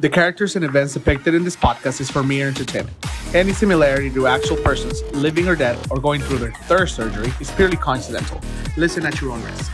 The characters and events depicted in this podcast is for mere entertainment. Any similarity to actual persons, living or dead, or going through their third surgery is purely coincidental. Listen at your own risk.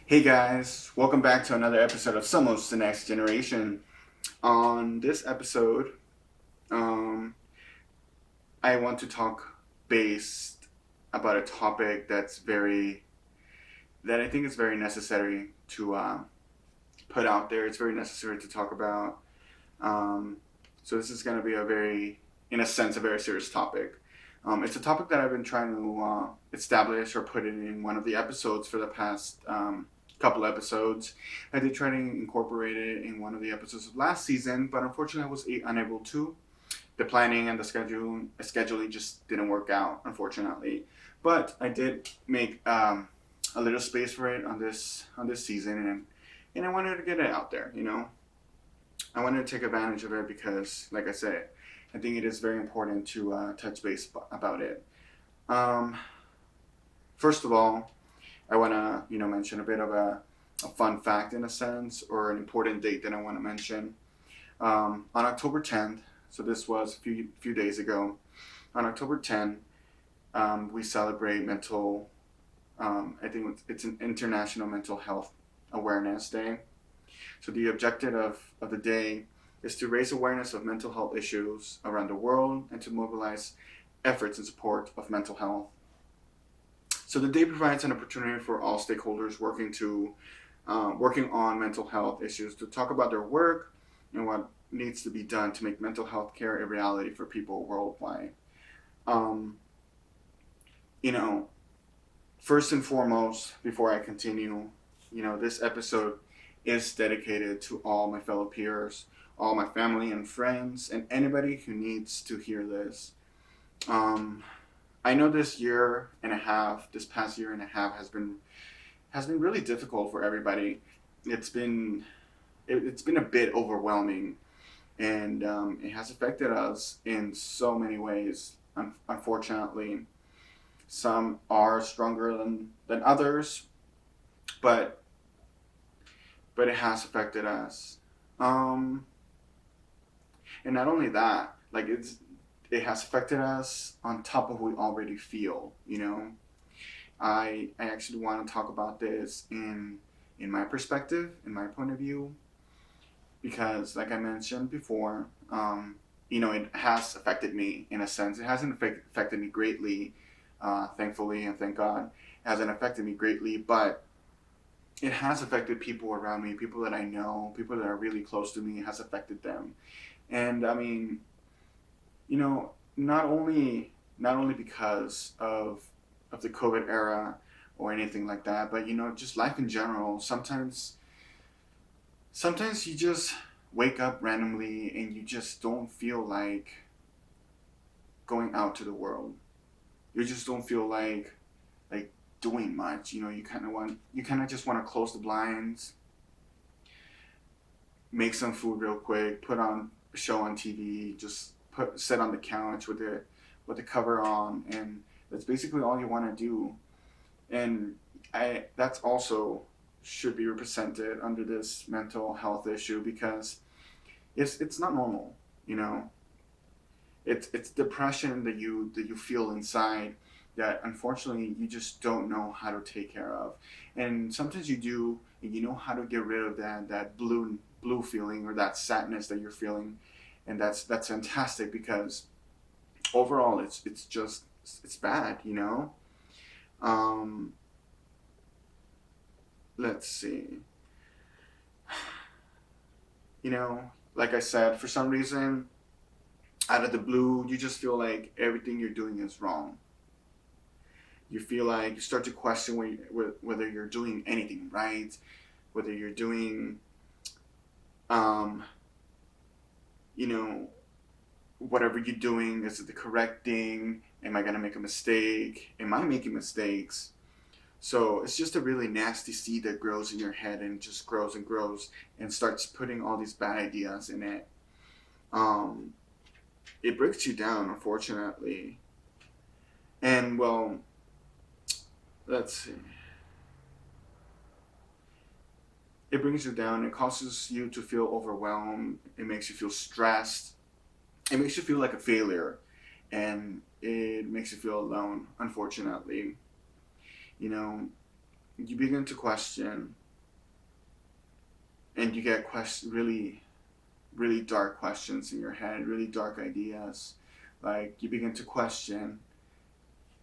Hey guys, welcome back to another episode of Somos the Next Generation. On this episode, I want to talk based about a topic that I think is very necessary to put out there. It's very necessary to talk about. So this is going to be in a sense, a very serious topic. It's a topic that I've been trying to establish or put in one of the episodes for the past couple episodes. I did try to incorporate it in one of the episodes of last season, but unfortunately I was unable to. The planning and the scheduling just didn't work out, unfortunately. But I did make a little space for it on this season, and I wanted to get it out there. I wanted to take advantage of it because, like I said, I think it is very important to touch base about it. First of all, I want to, mention a bit of a fun fact in a sense, or an important date that I want to mention. On October 10th, so this was a few days ago, on October 10th, we celebrate I think it's an International Mental Health Awareness Day. So the objective of the day is to raise awareness of mental health issues around the world and to mobilize efforts in support of mental health. So the day provides an opportunity for all stakeholders working on mental health issues to talk about their work and what needs to be done to make mental health care a reality for people worldwide. First and foremost, before I continue, this episode is dedicated to all my fellow peers, all my family and friends, and anybody who needs to hear this. I know this past year and a half has been really difficult for everybody. It's been a bit overwhelming, and it has affected us in so many ways. Unfortunately, some are stronger than others, but it has affected us. And not only that, it has affected us on top of what we already feel. I actually want to talk about this in my perspective, in my point of view, because like I mentioned before, it has affected me in a sense. It hasn't affected me greatly, thankfully, and thank God. It hasn't affected me greatly, but it has affected people around me, people that I know, people that are really close to me. It has affected them. And I mean, not only because of the COVID era or anything like that, but just life in general. Sometimes you just wake up randomly and you just don't feel like going out to the world. You just don't feel like doing much. You kind of just want to close the blinds, make some food real quick, put on a show on TV, just sit on the couch with the cover on, and that's basically all you want to do. And that's also should be represented under this mental health issue, because it's not normal. It's depression that you feel inside that unfortunately you just don't know how to take care of. And sometimes you do, and you know how to get rid of that blue feeling or that sadness that you're feeling. And that's fantastic, because overall it's bad, Let's see. Like I said, for some reason, out of the blue, you just feel like everything you're doing is wrong. You feel like you start to question whether you're doing anything right, whether you're doing whatever you're doing, is it the correct thing? Am I going to make a mistake? Am I making mistakes? So it's just a really nasty seed that grows in your head, and just grows and grows and starts putting all these bad ideas in it. it breaks you down, unfortunately. And well, let's see. It brings you down. It causes you to feel overwhelmed. It makes you feel stressed. It makes you feel like a failure, and it makes you feel alone. Unfortunately, you know, you begin to question, and you get really, really dark questions in your head, really dark ideas. Like you begin to question,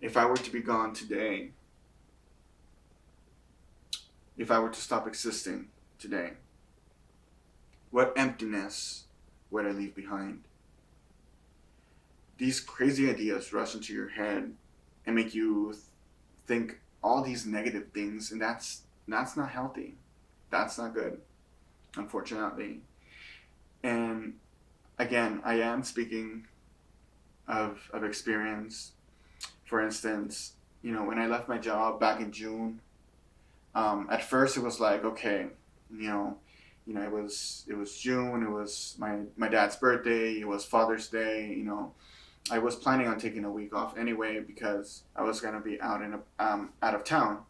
if I were to be gone today, if I were to stop existing today, what emptiness would I leave behind? These crazy ideas rush into your head and make you think all these negative things, and that's not healthy. That's not good, unfortunately. And again, I am speaking of experience. For instance, when I left my job back in June, at first it was like, okay, you know, it was June. It was my dad's birthday. It was Father's Day. I was planning on taking a week off anyway because I was gonna be out of town.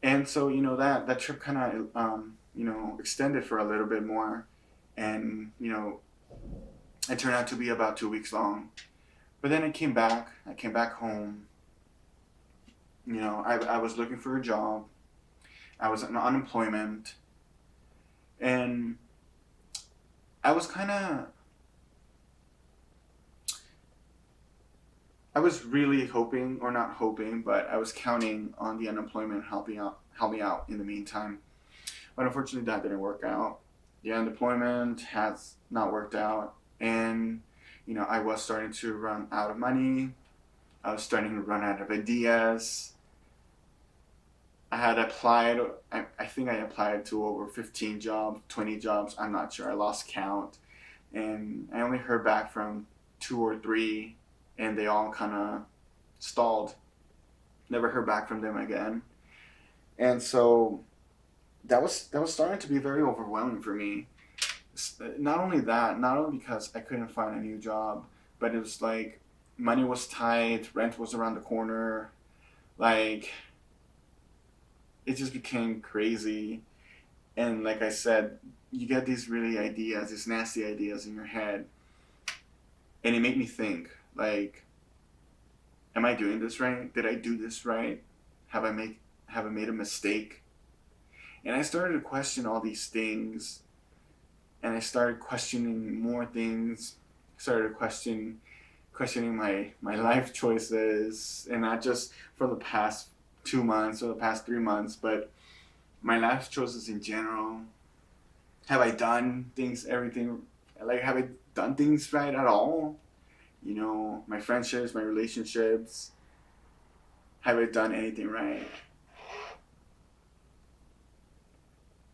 And so that trip kind of extended for a little bit more, and it turned out to be about 2 weeks long. But then I came back. I came back home. I was looking for a job. I was on unemployment, and I was kind of I was really hoping, or not hoping, but I was counting on the unemployment help me out in the meantime. But unfortunately, that didn't work out. The unemployment has not worked out, and I was starting to run out of money. I was starting to run out of ideas. I had applied. I think I applied to over 15 jobs, 20 jobs. I'm not sure. I lost count, and I only heard back from two or three, and they all kind of stalled. Never heard back from them again, and so that was starting to be very overwhelming for me. Not only that, not only because I couldn't find a new job, but it was like money was tight, rent was around the corner, like it just became crazy. And like I said, you get these really ideas, these nasty ideas in your head, and it made me think, like, am I doing this right? Did I do this right? Have I made a mistake? And I started to question all these things, and I started questioning more things. Started questioning my life choices, and not just for the past 2 months or the past 3 months, but my life choices in general. Have I done things, everything, like, have I done things right at all? My friendships, my relationships, have I done anything right?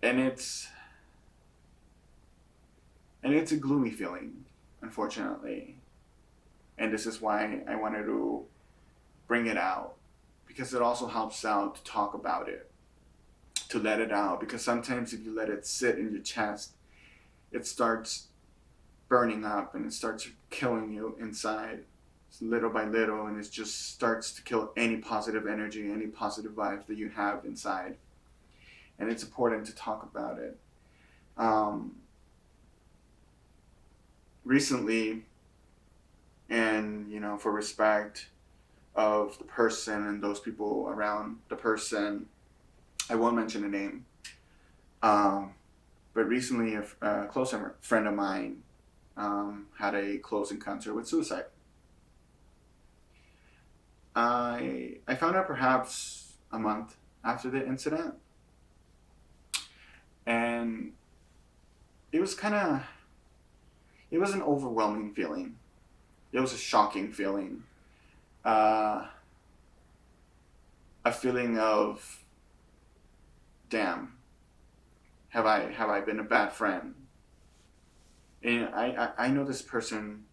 And it's a gloomy feeling, unfortunately. And this is why I wanted to bring it out, because it also helps out to talk about it, to let it out. Because sometimes if you let it sit in your chest, it starts burning up and it starts killing you inside, little by little, and it just starts to kill any positive energy, any positive vibes that you have inside. And it's important to talk about it. Um, Recently, and for respect of the person and those people around the person, I won't mention a name. Um, but recently, a close friend of mine had a close encounter with suicide. I found out perhaps a month after the incident, and it was kind of it was an overwhelming feeling. It was a shocking feeling. Uh, a feeling of, damn, have I been a bad friend? And I know this person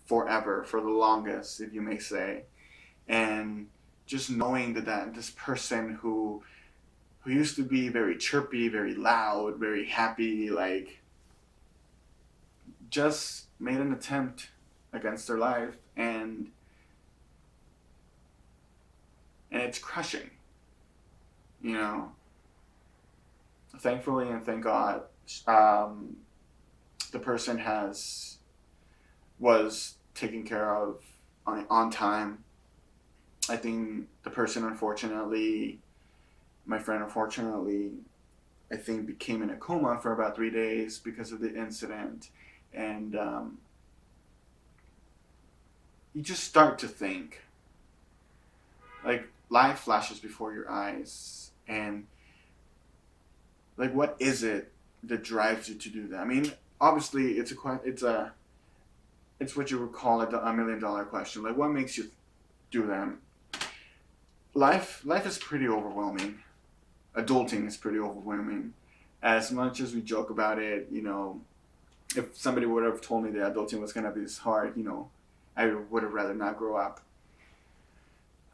forever, for the longest, if you may say, and just knowing that this person who used to be very chirpy, very loud, very happy, like, just made an attempt against their life, and it's crushing, you know. Thankfully and thank God, um, the person has was taken care of on time. I think the person, unfortunately, my friend, unfortunately, I think became in a coma for about 3 days because of the incident, and you just start to think, like, life flashes before your eyes, and like, what is it that drives you to do that? I mean, obviously, it's what you would call a $1 million question. Like, what makes you do that? Life is pretty overwhelming. Adulting is pretty overwhelming. As much as we joke about it, if somebody would have told me that adulting was gonna be this hard, I would have rather not grow up.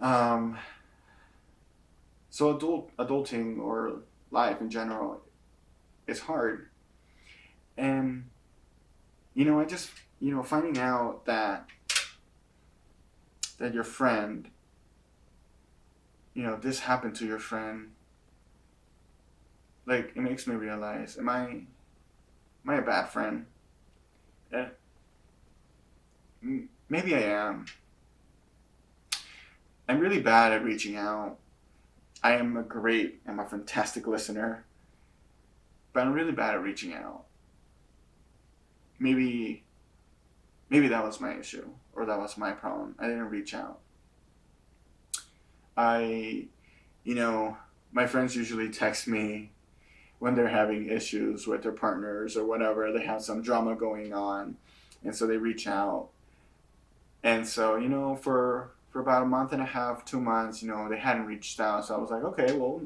Um, so adulting or life in general is hard, and I just finding out that your friend, this happened to your friend, like, it makes me realize, am I a bad friend? Eh, maybe I am. I'm really bad at reaching out. I'm a fantastic listener, but I'm really bad at reaching out. Maybe, maybe that was my issue, or that was my problem. I didn't reach out. I, you know, my friends usually text me when they're having issues with their partners or whatever. They have some drama going on, and so they reach out. And so, for about a month and a half, 2 months, they hadn't reached out. So I was like, okay, well,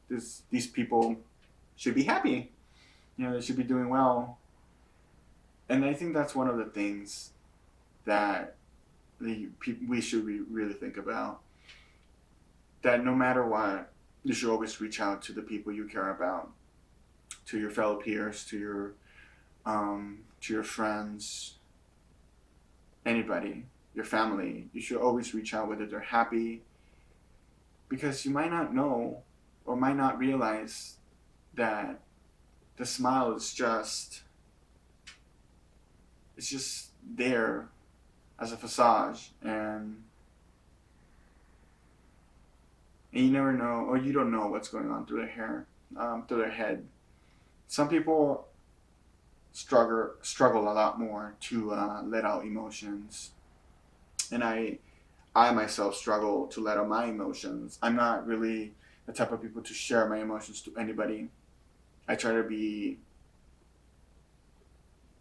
these people should be happy. They should be doing well. And I think that's one of the things that we should really think about. That no matter what, you should always reach out to the people you care about, to your fellow peers, to your friends, anybody, your family. You should always reach out whether they're happy, because you might not know or might not realize that the smile is just there as a facade, and you never know, or you don't know what's going on through their head. Some people struggle a lot more to let out emotions, and I myself struggle to let out my emotions. I'm not really the type of people to share my emotions to anybody. I try to be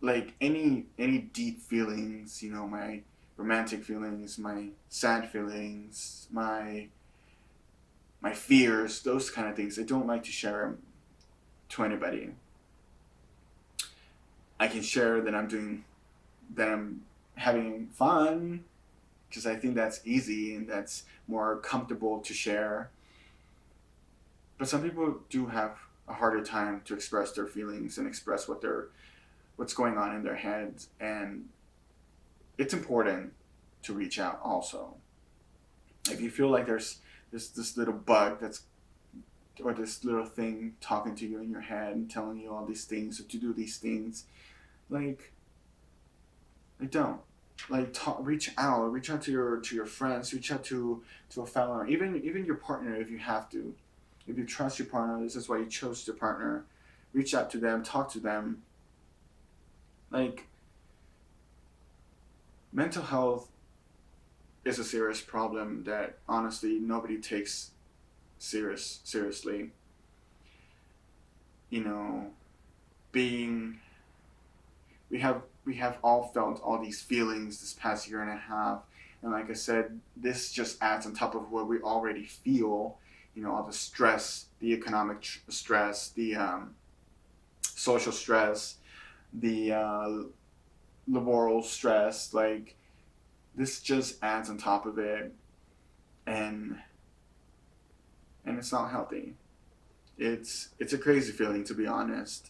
like, any deep feelings, my romantic feelings, my sad feelings, my fears, those kind of things. I don't like to share them to anybody. I can share that I'm having fun, because I think that's easy and that's more comfortable to share. But some people do have a harder time to express their feelings and express what's going on in their heads, and it's important to reach out also. If you feel like there's this little bug or this little thing talking to you in your head and telling you all these things or to do these things, like, don't, like, reach out to your friends, reach out to a family, even your partner, if you have to. If you trust your partner, this is why you chose your partner. Reach out to them, talk to them. Like, mental health is a serious problem that honestly nobody takes seriously. You know, being we have all felt all these feelings this past year and a half, and like I said, this just adds on top of what we already feel. All the stress, the economic stress, the social stress, the laboral stress. Like, this just adds on top of it, and it's not healthy. It's a crazy feeling, to be honest.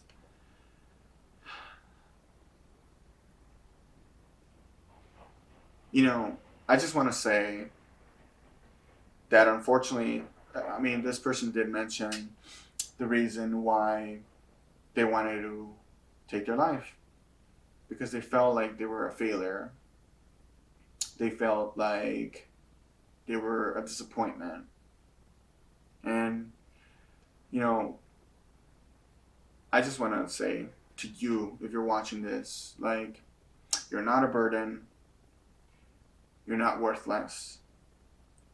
You know, I just want to say that unfortunately, I mean, this person did mention the reason why they wanted to take their life because they felt like they were a failure. They felt like they were a disappointment. And, you know, I just want to say to you, if you're watching this, like, you're not a burden. You're not worthless.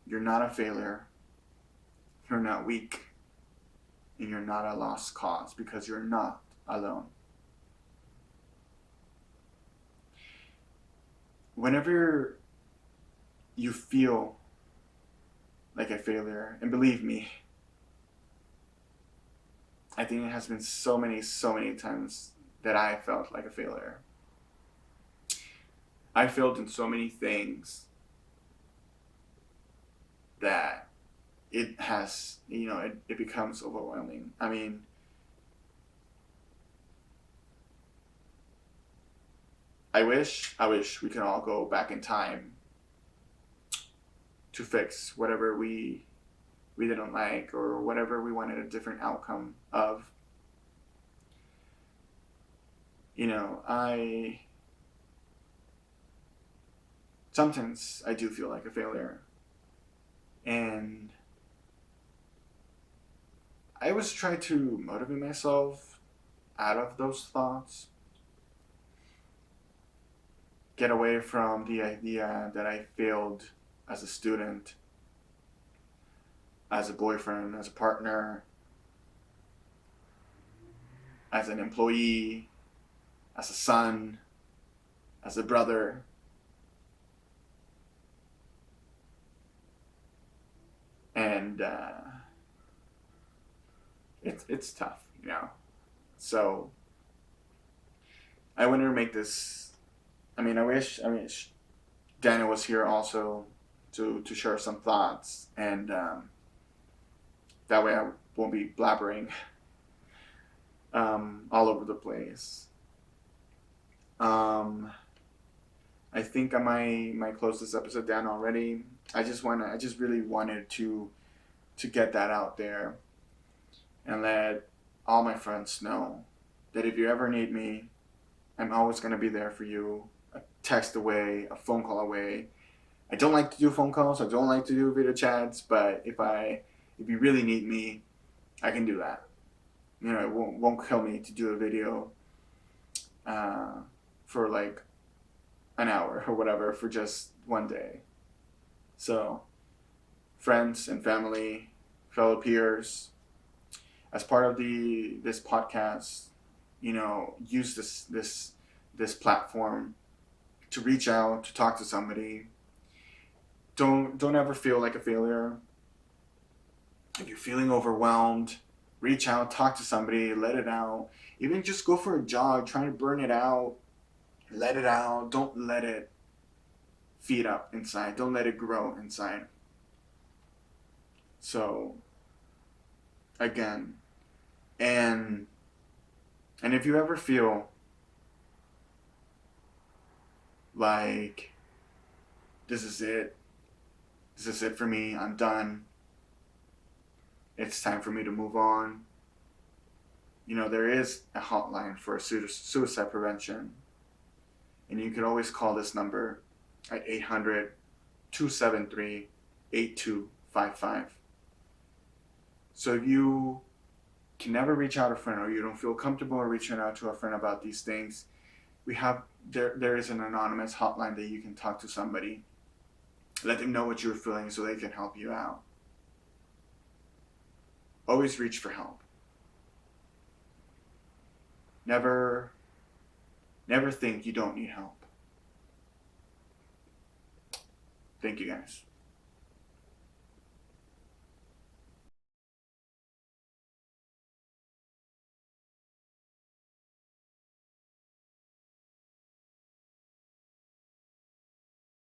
You're not a failure. You're not weak. And you're not a lost cause because you're not alone. Whenever you feel like a failure, and believe me, I think it has been so many times that I felt like a failure. I failed in so many things that it has, it becomes overwhelming. I mean, I wish we can all go back in time to fix whatever we didn't like or whatever we wanted a different outcome of. I sometimes I do feel like a failure, and I always try to motivate myself out of those thoughts, get away from the idea that I failed as a student, as a boyfriend, as a partner, as an employee, as a son, as a brother. And it's tough, So I wanted to make this. I wish Daniel was here also to share some thoughts, and that way I won't be blabbering all over the place. Um, I think I might close this episode down already. I just really wanted to get that out there and let all my friends know that if you ever need me, I'm always gonna be there for you. A text away, a phone call away. I don't like to do phone calls. I don't like to do video chats. But if you really need me, I can do that. It won't kill me to do a video uh, for like an hour or whatever for just one day. So, friends and family, fellow peers, as part of the this podcast, use this platform to reach out, to talk to somebody. Don't ever feel like a failure. If you're feeling overwhelmed, reach out, talk to somebody, let it out. Even just go for a jog, try to burn it out, let it out. Don't let it feed up inside. Don't let it grow inside. So again, and if you ever feel like this is it, this is it for me, I'm done, it's time for me to move on, there is a hotline for suicide prevention, and you can always call this number at 800-273-8255. So if you can never reach out to a friend, or you don't feel comfortable reaching out to a friend about these things, there is an anonymous hotline that you can talk to somebody. Let them know what you're feeling so they can help you out. Always reach for help. Never think you don't need help. Thank you guys.